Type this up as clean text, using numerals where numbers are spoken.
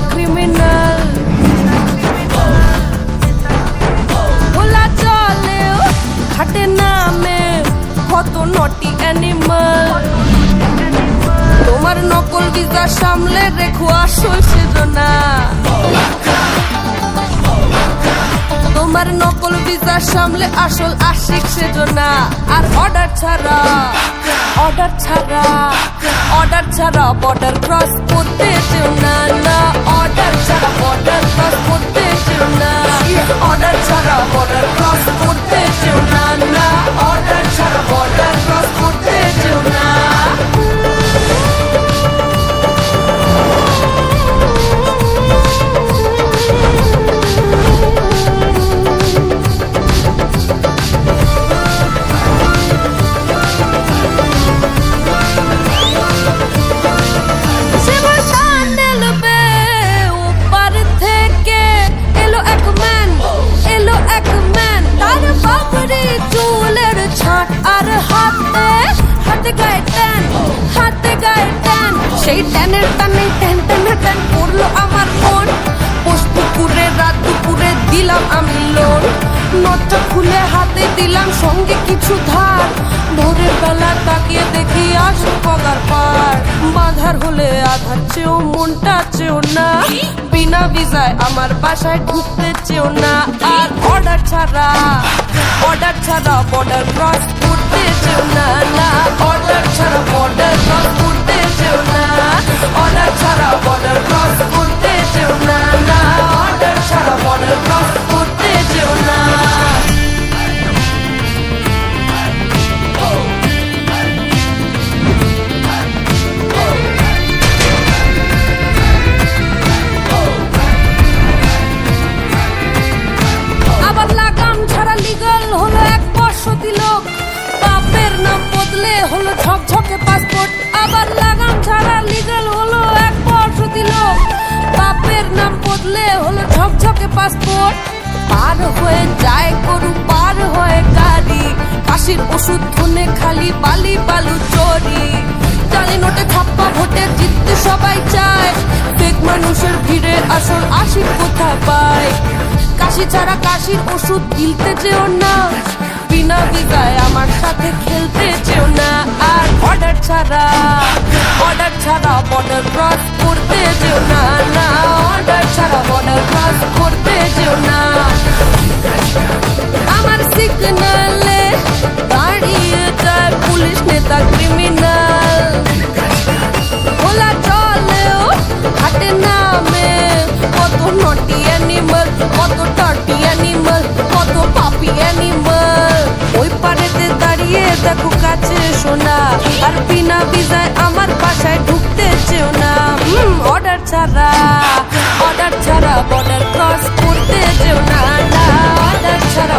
criminal বলা চলেও খাটে নামে কত নটি অ্যানিমাল তোমার নকল ভিসা সামলে রেখো আসল সেজনা তোমার নকল ভিসা সামলে আসল আশিক সেজনা আর অর্ডার ছাড়া বর্ডার ক্রস করতে চেও না না অর্ডার ছাড়া বর্ডার ক্রস করতে চেও না অর্ডার ছাড়া বর্ডার ক্রস করতে চেও না না অর্ডার ছাড়া বর্ডার ক্রস করতে চেও না সেই ট্যানের টানে ট্যান টানে ট্যান করলো আমার মন পুকুরে রাত দুপুরে দিলাম আমি লোন নটটা খুলে হাতে দিলাম সঙ্গে কিছু ধার ভোরের বেলা তাকিয়ে দেখি আসো পগার পার বাঁধার হলে আধার চেও মনটা চেও না বিনা ভিসায় আমার বাসায় ঢুকতে চেও না আর অর্ডার ছাড়া বর্ডার ক্রস করতে চেও না না অর্ডার ছাড়া বর্ডার ক্রস করতে চেও না অর্ডার ছাড়া বর্ডার ক্রস করতে চেও না না অর্ডার ছাড়া বর্ডার ক্রস করতে চেও না আবার লাগাম ছাড়া লিগাল হলো 1 বর্ষ দিল বাপের নাম বদলে হলো ঝকঝকে পাসপোর্ট আবার লাগাম ছাড়া লিগাল হলো 1 বর্ষ দিল বাপের নাম বদলে হলো ঝকঝকে পাসপোর্ট পার হয়ে যায় গরু পার হয়ে গাড়ি কাশির ওষুধ ধনে খালি বালি বালু চোরি জালি নোটে ছাপ্পা ভোটে জিততে সবাই চায় ফেক মানুষের ভিড়ে আসল আশিক কোথা পায় কাশি ছাড়া কাশির ওষুধ গিলতে যেও না বিনা ভিসায় আমার সাথে খেলতে চেও না আর অর্ডার ছাড়া বর্ডার ক্রস করতে যেও না না অর্ডার ছাড়া বর্ডার ক্রস করতে যেও না আমার সিগন্যালে দাঁড়িয়ে যায় পুলিশ নেতা ক্রিমিনাল বলা চলেও হাটে নামে কত নটি অ্যানিমাল কত টার্টি অ্যানিমাল কত পাপি অ্যানিমাল ওই পারেতে দাঁড়িয়ে দেখো কাছে শোনা আর বিনা ভিসায় আমার বাসায় ঢুকতে চেও না অর্ডার ছাড়া বর্ডার ক্রস করতে চেও না না অর্ডার ছাড়া